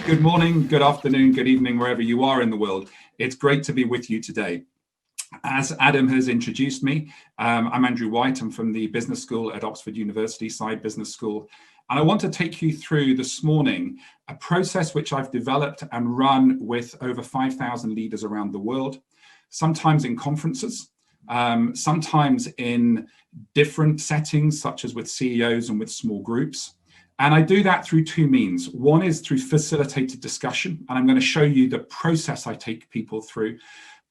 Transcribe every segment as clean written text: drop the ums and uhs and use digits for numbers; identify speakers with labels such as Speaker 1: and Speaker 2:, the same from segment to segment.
Speaker 1: Good morning, good afternoon, good evening, wherever you are in the world. It's great to be with you today. As Adam has introduced me, I'm Andrew White. I'm from the business school at Oxford University, Side Business School. And I want to take you through this morning a process which I've developed and run with over 5,000 leaders around the world, sometimes in conferences, sometimes in different settings, such as with CEOs and with small groups. And I do that through two means. One is through facilitated discussion, and I'm going to show you the process I take people through.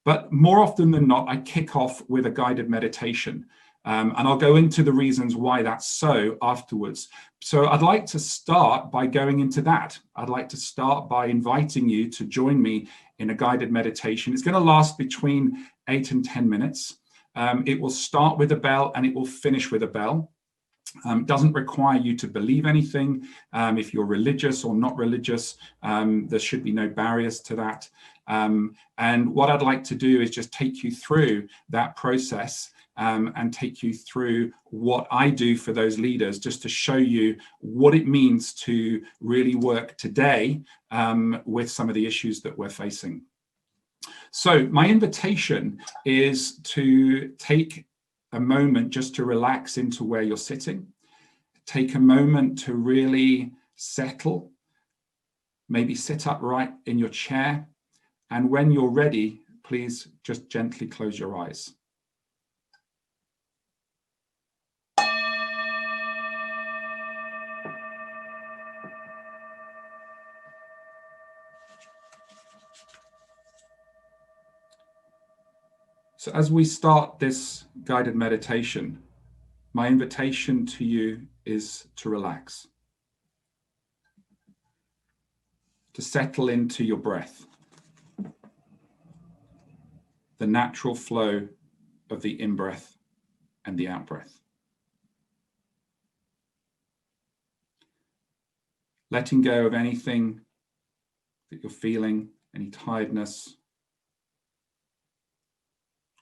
Speaker 1: But more often than not, I kick off with a guided meditation. And I'll go into the reasons why that's so afterwards. So I'd like to start by going into that. I'd like to start by inviting you to join me in a guided meditation. It's going to last between 8 and 10 minutes. It will start with a bell and it will finish with a bell. Doesn't require you to believe anything. If you're religious or not religious, there should be no barriers to that. And what I'd like to do is just take you through that process and take you through what I do for those leaders, just to show you what it means to really work today with some of the issues that we're facing. So my invitation is to take a moment just to relax into where you're sitting. Take a moment to really settle, maybe sit upright in your chair. And when you're ready, please just gently close your eyes. So as we start this guided meditation, my invitation to you is to relax, to settle into your breath, the natural flow of the in-breath and the out-breath. Letting go of anything that you're feeling, any tiredness,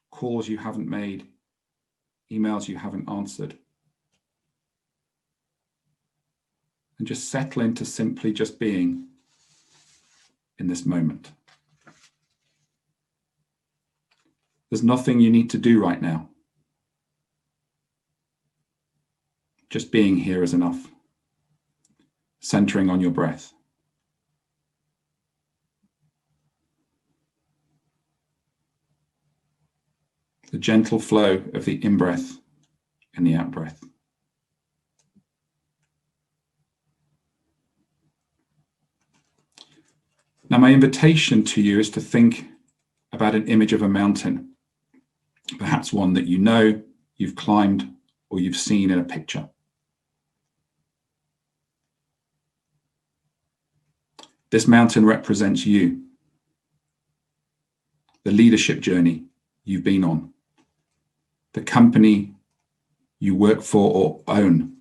Speaker 1: calls you haven't made, emails you haven't answered. And just settle into simply just being in this moment. There's nothing you need to do right now. Just being here is enough. Centering on your breath. The gentle flow of the in-breath and the out-breath. Now, my invitation to you is to think about an image of a mountain, perhaps one that you know, you've climbed, or you've seen in a picture. This mountain represents you, the leadership journey you've been on, the company you work for or own,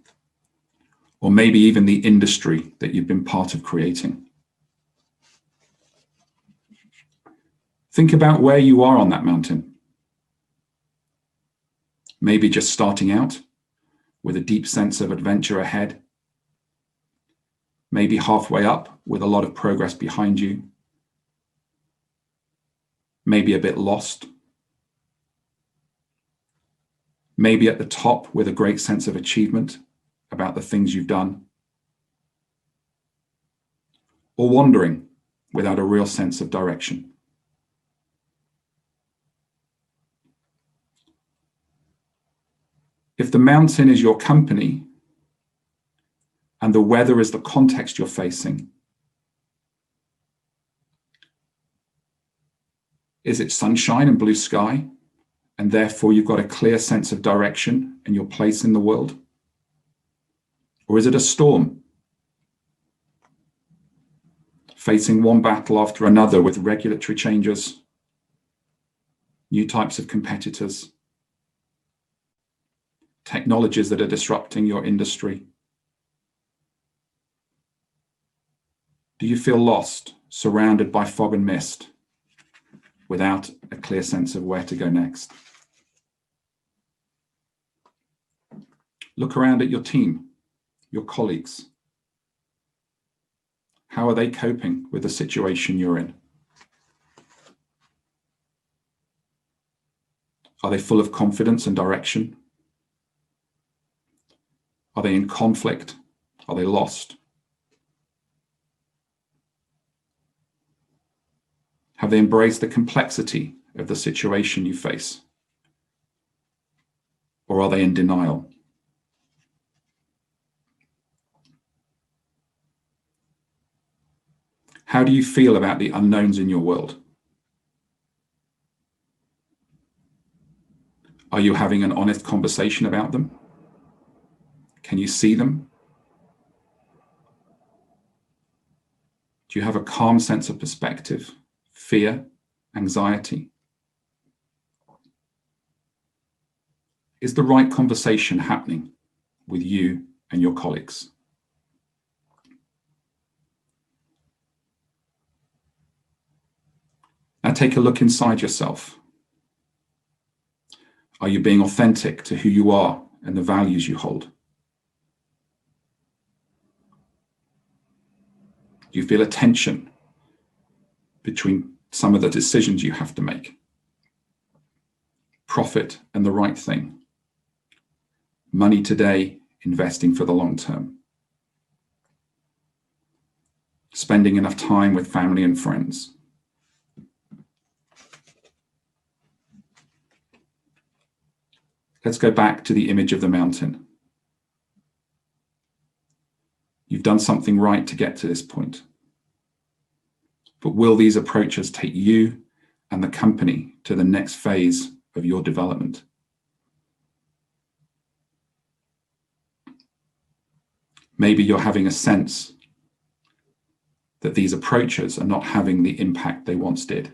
Speaker 1: or maybe even the industry that you've been part of creating. Think about where you are on that mountain. Maybe just starting out with a deep sense of adventure ahead. Maybe halfway up with a lot of progress behind you. Maybe a bit lost. Maybe at the top with a great sense of achievement about the things you've done. Or wandering without a real sense of direction. If the mountain is your company and the weather is the context you're facing, is it sunshine and blue sky, and therefore you've got a clear sense of direction and your place in the world? Or is it a storm facing one battle after another with regulatory changes, new types of competitors, technologies that are disrupting your industry? Do you feel lost, surrounded by fog and mist, without a clear sense of where to go next? Look around at your team, your colleagues. How are they coping with the situation you're in? Are they full of confidence and direction? Are they in conflict? Are they lost? Have they embraced the complexity of the situation you face? Or are they in denial? How do you feel about the unknowns in your world? Are you having an honest conversation about them? Can you see them? Do you have a calm sense of perspective, fear, anxiety? Is the right conversation happening with you and your colleagues? Now take a look inside yourself. Are you being authentic to who you are and the values you hold? Do you feel a tension between some of the decisions you have to make? Profit and the right thing. Money today, investing for the long term. Spending enough time with family and friends. Let's go back to the image of the mountain. You've done something right to get to this point. But will these approaches take you and the company to the next phase of your development? Maybe you're having a sense that these approaches are not having the impact they once did.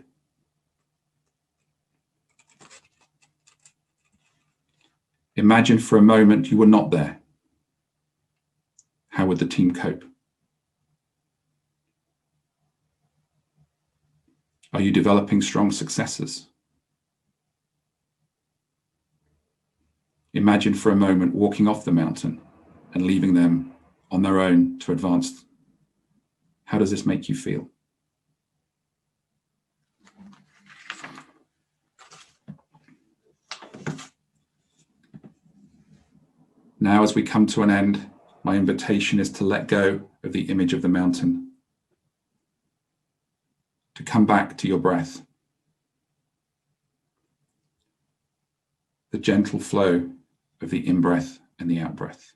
Speaker 1: Imagine for a moment you were not there. How would the team cope? Are you developing strong successors? Imagine for a moment walking off the mountain and leaving them on their own to advance. How does this make you feel? Now, as we come to an end, my invitation is to let go of the image of the mountain, to come back to your breath, the gentle flow of the in-breath and the out-breath.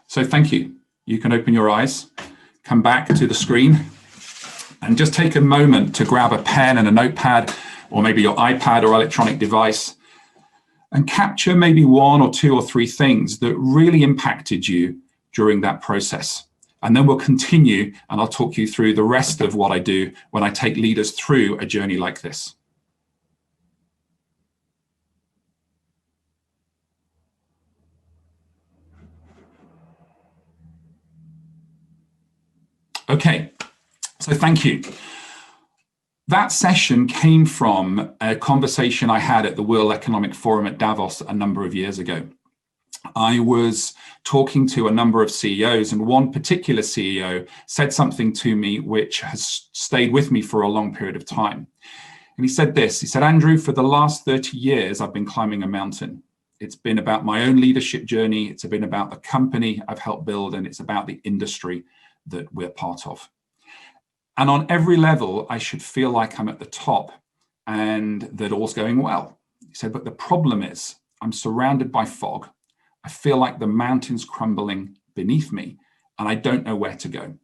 Speaker 1: So thank you. You can open your eyes, come back to the screen, and just take a moment to grab a pen and a notepad, or maybe your iPad or electronic device, and capture maybe one or two or three things that really impacted you during that process. And then we'll continue, and I'll talk you through the rest of what I do when I take leaders through a journey like this. Okay, so thank you. That session came from a conversation I had at the World Economic Forum at Davos a number of years ago. I was talking to a number of CEOs, and one particular CEO said something to me which has stayed with me for a long period of time. And he said this, he said, Andrew, for the last 30 years, I've been climbing a mountain. It's been about my own leadership journey. It's been about the company I've helped build, and it's about the industry that we're part of. And on every level, I should feel like I'm at the top and that all's going well. He said, but the problem is I'm surrounded by fog. I feel like the mountain's crumbling beneath me, and I don't know where to go.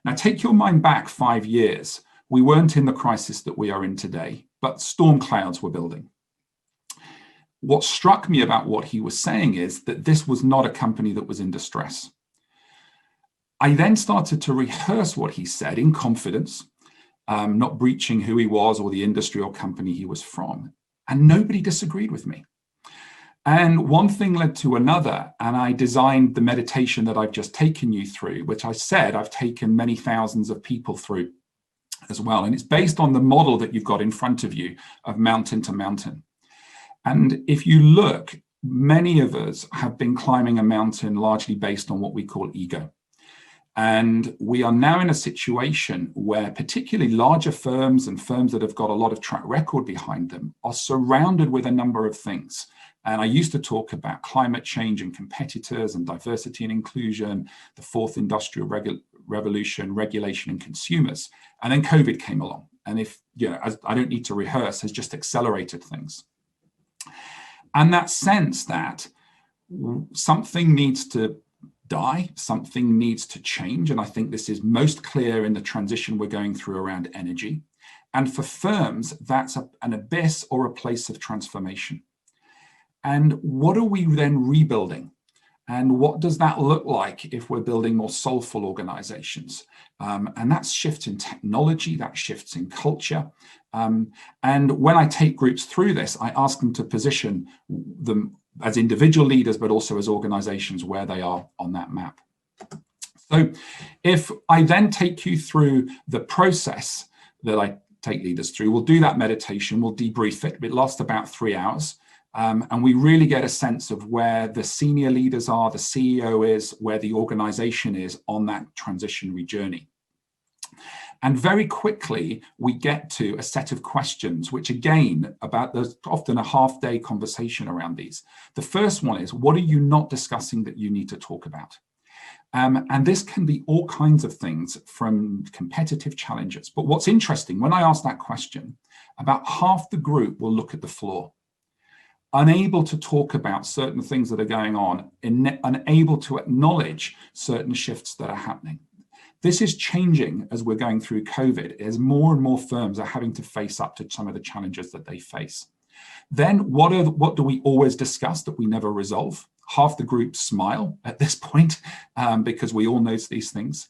Speaker 1: Now, take your mind back 5 years. We weren't in the crisis that we are in today, but storm clouds were building. What struck me about what he was saying is that this was not a company that was in distress. I then started to rehearse what he said in confidence, not breaching who he was or the industry or company he was from. And nobody disagreed with me. And one thing led to another, and I designed the meditation that I've just taken you through, which I said I've taken many thousands of people through as well. And it's based on the model that you've got in front of you of mountain to mountain. And if you look, many of us have been climbing a mountain largely based on what we call ego. And we are now in a situation where particularly larger firms and firms that have got a lot of track record behind them are surrounded with a number of things. And I used to talk about climate change and competitors and diversity and inclusion, the fourth industrial revolution, regulation and consumers. And then COVID came along. And I don't need to rehearse, has just accelerated things. And that sense that something needs to die, something needs to change. And I think this is most clear in the transition we're going through around energy. And for firms, that's an abyss or a place of transformation. And what are we then rebuilding? And what does that look like if we're building more soulful organizations? And that shifts in technology, that shifts in culture. And when I take groups through this, I ask them to position them as individual leaders, but also as organizations where they are on that map. So if I then take you through the process that I take leaders through, we'll do that meditation, we'll debrief it. It lasts about 3 hours. And we really get a sense of where the senior leaders are, the CEO is, where the organization is on that transitionary journey. And very quickly, we get to a set of questions, which again, there's often a half-day conversation around these. The first one is, what are you not discussing that you need to talk about? And this can be all kinds of things from competitive challenges. But what's interesting, when I ask that question, about half the group will look at the floor, unable to talk about certain things that are going on, unable to acknowledge certain shifts that are happening. This is changing as we're going through COVID, as more and more firms are having to face up to some of the challenges that they face. Then what do we always discuss that we never resolve? Half the group smile at this point because we all know these things.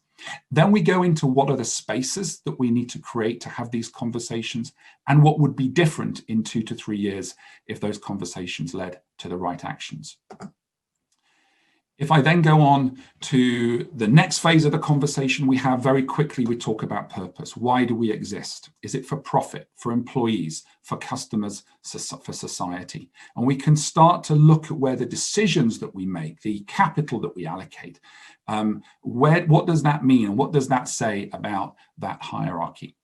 Speaker 1: Then we go into what are the spaces that we need to create to have these conversations and what would be different in 2 to 3 years if those conversations led to the right actions. If I then go on to the next phase of the conversation we have, very quickly we talk about purpose. Why do we exist? Is it for profit, for employees, for customers, for society? And we can start to look at where the decisions that we make, the capital that we allocate, what does that mean and what does that say about that hierarchy?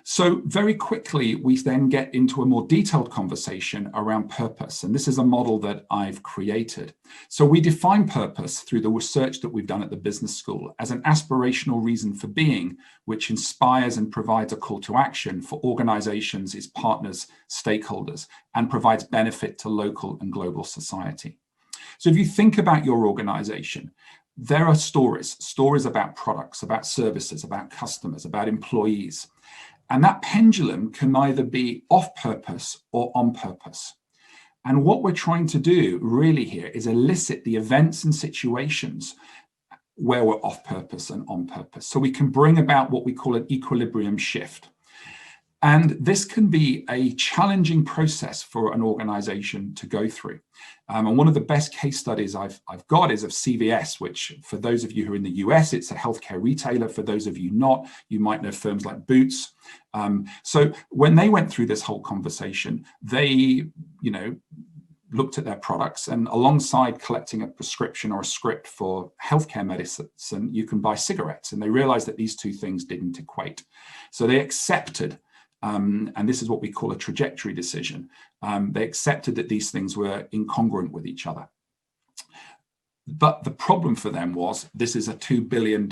Speaker 1: So very quickly, we then get into a more detailed conversation around purpose. And this is a model that I've created. So we define purpose through the research that we've done at the business school as an aspirational reason for being, which inspires and provides a call to action for organizations, its partners, stakeholders, and provides benefit to local and global society. So if you think about your organization, there are stories about products, about services, about customers, about employees. And that pendulum can either be off purpose or on purpose. And what we're trying to do really here is elicit the events and situations where we're off purpose and on purpose. So we can bring about what we call an equilibrium shift. And this can be a challenging process for an organization to go through. And one of the best case studies I've got is of CVS, which for those of you who are in the US, it's a healthcare retailer. For those of you not, you might know firms like Boots. So when they went through this whole conversation, they, looked at their products, and alongside collecting a prescription or a script for healthcare medicine, you can buy cigarettes. And they realized that these two things didn't equate. So they accepted, and this is what we call a trajectory decision. They accepted that these things were incongruent with each other. But the problem for them was this is a $2 billion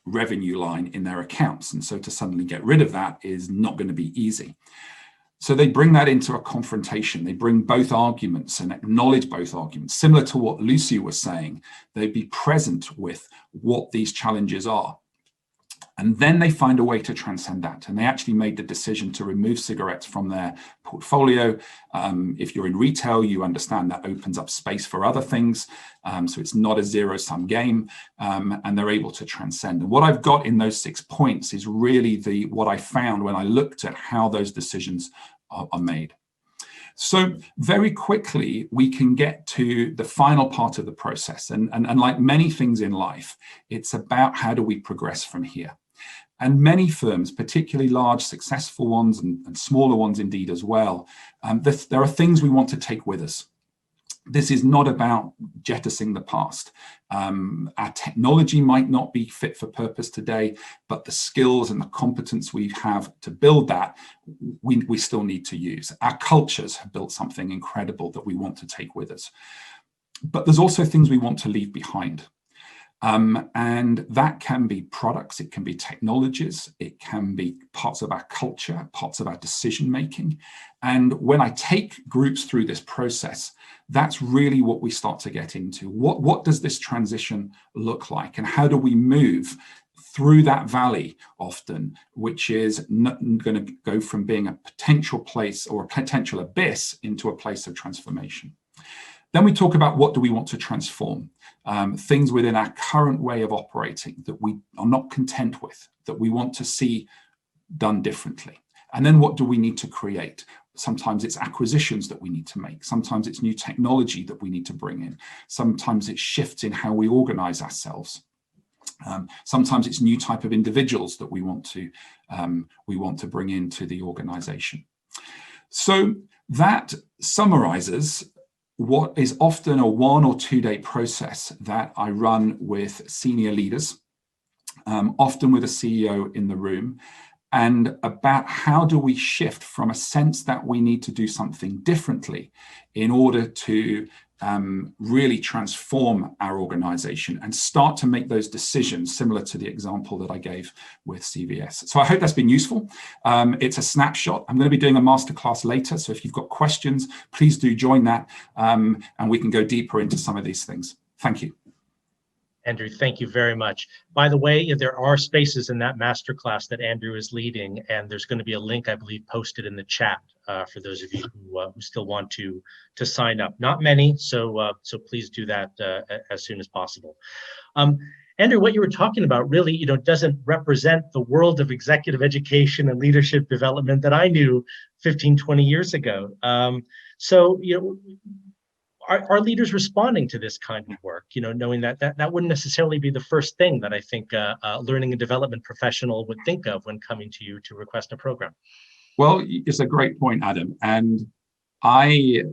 Speaker 1: revenue line in their accounts. And so to suddenly get rid of that is not going to be easy. So they bring that into a confrontation. They bring both arguments and acknowledge both arguments. Similar to what Lucy was saying, they'd be present with what these challenges are. And then they find a way to transcend that. And they actually made the decision to remove cigarettes from their portfolio. If you're in retail, you understand that opens up space for other things. So it's not a zero-sum game, and they're able to transcend. And what I've got in those 6 points is really what I found when I looked at how those decisions are made. So very quickly, we can get to the final part of the process. And like many things in life, it's about how do we progress from here? And many firms, particularly large, successful ones and smaller ones indeed as well, there are things we want to take with us. This is not about jettisoning the past. Our technology might not be fit for purpose today, but the skills and the competence we have to build that, we still need to use. Our cultures have built something incredible that we want to take with us. But there's also things we want to leave behind. And that can be products, it can be technologies, it can be parts of our culture, parts of our decision making. And when I take groups through this process, that's really what we start to get into. What does this transition look like? And how do we move through that valley often, which is going to go from being a potential place or a potential abyss into a place of transformation? Then we talk about what do we want to transform, things within our current way of operating that we are not content with, that we want to see done differently. And then what do we need to create? Sometimes it's acquisitions that we need to make. Sometimes it's new technology that we need to bring in. Sometimes it's shifts in how we organize ourselves. Sometimes it's new type of individuals that we want to bring into the organization. So that summarizes what is often a 1 or 2 day process that I run with senior leaders, often with a CEO in the room, and about how do we shift from a sense that we need to do something differently in order to really transform our organization and start to make those decisions similar to the example that I gave with CVS. So I hope that's been useful. It's a snapshot. I'm going to be doing a masterclass later. So if you've got questions, please do join that and we can go deeper into some of these things. Thank you.
Speaker 2: Andrew, thank you very much. By the way, there are spaces in that masterclass that Andrew is leading, and there's going to be a link, I believe, posted in the chat for those of you who still want to sign up. Not many, so please do that as soon as possible. Andrew, what you were talking about really, doesn't represent the world of executive education and leadership development that I knew 15, 20 years ago. Are leaders responding to this kind of work, knowing that wouldn't necessarily be the first thing that I think a learning and development professional would think of when coming to you to request a program?
Speaker 1: Well, it's a great point, Adam. And I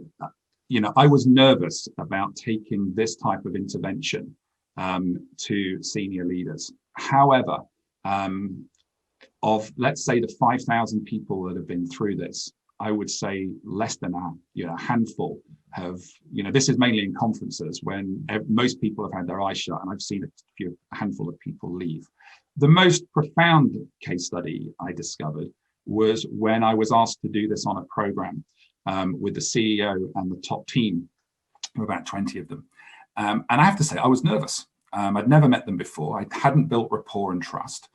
Speaker 1: was nervous about taking this type of intervention to senior leaders. However, of, let's say, the 5,000 people that have been through this, I would say less than a handful have, this is mainly in conferences when most people have had their eyes shut, and I've seen a handful of people leave. The most profound case study I discovered was when I was asked to do this on a program with the CEO and the top team, about 20 of them. And I have to say, I was nervous. I'd never met them before. I hadn't built rapport and trust.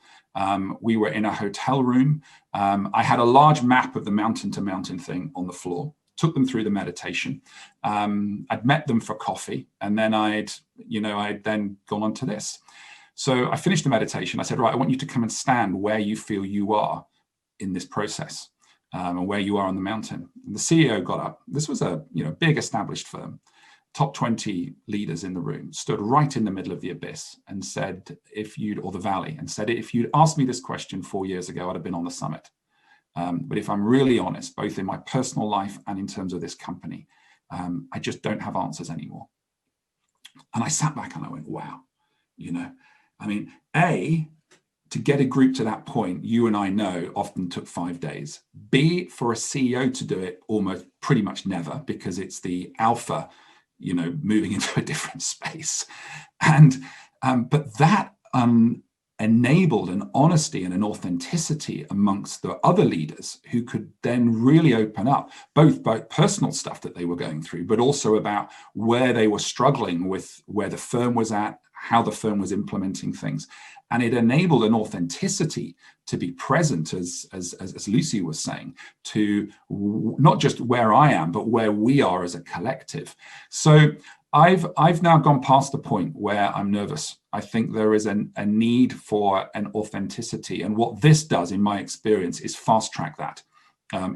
Speaker 1: We were in a hotel room. I had a large map of the mountain to mountain thing on the floor, took them through the meditation. I'd met them for coffee, and then I'd then gone on to this. So I finished the meditation. I said, right, I want you to come and stand where you feel you are in this process, and where you are on the mountain. And the CEO got up. This was a big established firm. Top 20 leaders in the room stood right in the middle of the abyss and said, or the valley, and said, if you'd asked me this question 4 years ago, I'd have been on the summit. But if I'm really honest, both in my personal life and in terms of this company, I just don't have answers anymore. And I sat back and I went, wow, to get a group to that point, you and I know often took 5 days. B, for a CEO to do it almost pretty much never, because it's the alpha moving into a different space. And but that enabled an honesty and an authenticity amongst the other leaders who could then really open up both personal stuff that they were going through, but also about where they were struggling with, where the firm was at, how the firm was implementing things. And it enabled an authenticity to be present, as Lucy was saying, to not just where I am, but where we are as a collective. So I've now gone past the point where I'm nervous. I think there is a need for an authenticity. And what this does, in my experience, is fast track that.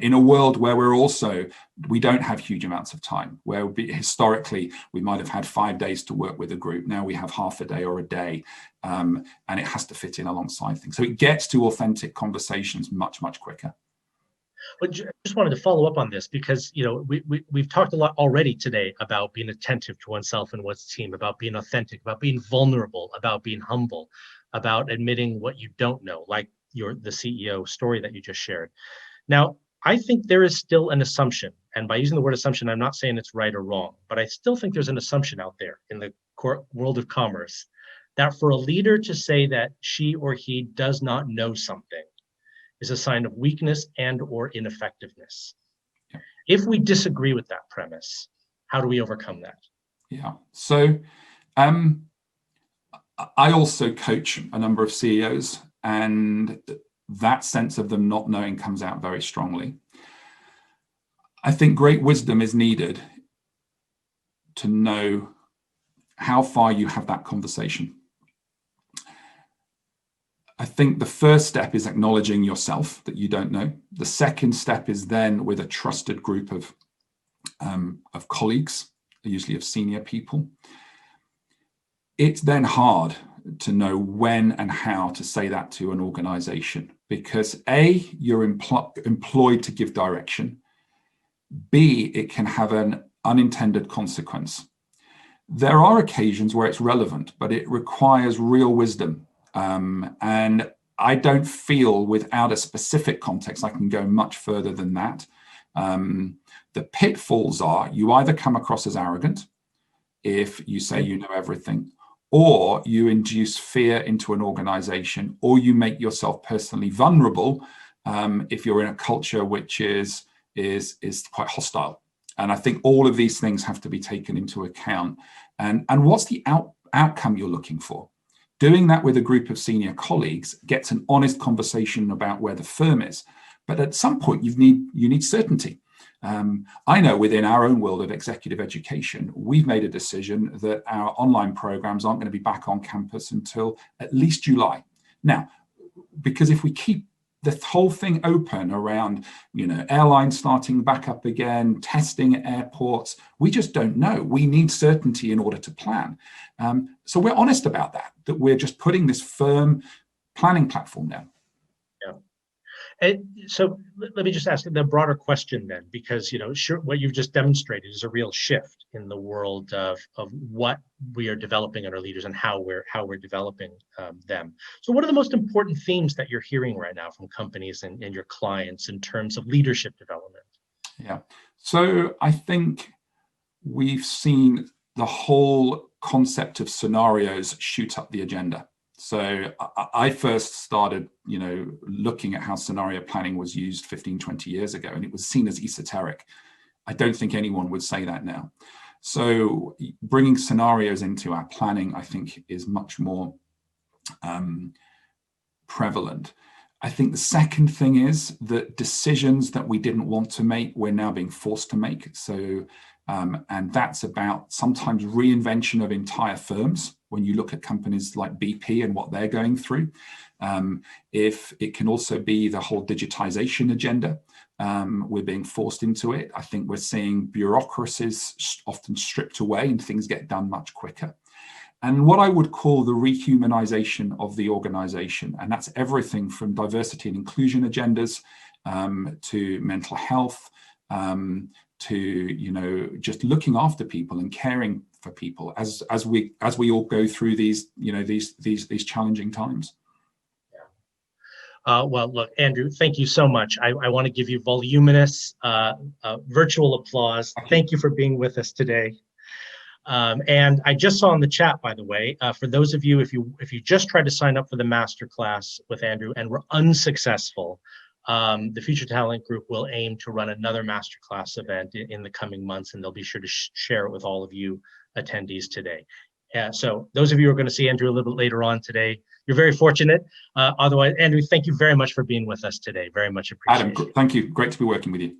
Speaker 1: In a world where we don't have huge amounts of time, where historically we might have had 5 days to work with a group. Now we have half a day or a day, and it has to fit in alongside things. So it gets to authentic conversations much, much quicker.
Speaker 2: But just wanted to follow up on this because, you know, we've talked a lot already today about being attentive to oneself and one's team, about being authentic, about being vulnerable, about being humble, about admitting what you don't know, like the CEO story that you just shared. Now, I think there is still an assumption, and by using the word assumption, I'm not saying it's right or wrong, but I still think there's an assumption out there in the world of commerce that for a leader to say that she or he does not know something is a sign of weakness and or ineffectiveness. Yeah. If we disagree with that premise, how do we overcome that?
Speaker 1: Yeah, so I also coach a number of CEOs, and that sense of them not knowing comes out very strongly. I think great wisdom is needed to know how far you have that conversation. I think the first step is acknowledging yourself that you don't know. The second step is then with a trusted group of colleagues, usually of senior people. It's then hard to know when and how to say that to an organization, because A, you're employed to give direction. B, it can have an unintended consequence. There are occasions where it's relevant, but it requires real wisdom. And I don't feel without a specific context, I can go much further than that. The pitfalls are you either come across as arrogant if you say you know everything, or you induce fear into an organization, or you make yourself personally vulnerable if you're in a culture which is quite hostile. And I think all of these things have to be taken into account. And what's the outcome you're looking for? Doing that with a group of senior colleagues gets an honest conversation about where the firm is. But at some point, you need certainty. I know within our own world of executive education, we've made a decision that our online programs aren't going to be back on campus until at least July. Now, because if we keep the whole thing open around, airlines starting back up again, testing at airports, we just don't know. We need certainty in order to plan. So we're honest about that we're just putting this firm planning platform down.
Speaker 2: Yeah. And so let me just ask the broader question then, because sure, what you've just demonstrated is a real shift in the world of what we are developing in our leaders and how we're developing them. So what are the most important themes that you're hearing right now from companies and your clients in terms of leadership development?
Speaker 1: Yeah, so I think we've seen the whole concept of scenarios shoot up the agenda. So I first started, looking at how scenario planning was used 15, 20 years ago, and it was seen as esoteric. I don't think anyone would say that now. So bringing scenarios into our planning, I think, is much more prevalent. I think the second thing is that decisions that we didn't want to make, we're now being forced to make. So, and that's about sometimes reinvention of entire firms. When you look at companies like BP and what they're going through, if it can also be the whole digitization agenda, we're being forced into it. I think we're seeing bureaucracies often stripped away and things get done much quicker. And what I would call the rehumanization of the organization, and that's everything from diversity and inclusion agendas to mental health, to just looking after people and caring for people as we all go through these challenging times.
Speaker 2: Well, look, Andrew, thank you so much. I want to give you voluminous virtual applause. Thank you for being with us today. And I just saw in the chat, by the way, for those of you, if you just tried to sign up for the masterclass with Andrew and were unsuccessful, the Future Talent Group will aim to run another masterclass event in the coming months, and they'll be sure to share it with all of you attendees today. So those of you who are going to see Andrew a little bit later on today, you're very fortunate. Otherwise, Andrew, thank you very much for being with us today. Very much appreciated.
Speaker 1: Adam, thank you. Great to be working with you.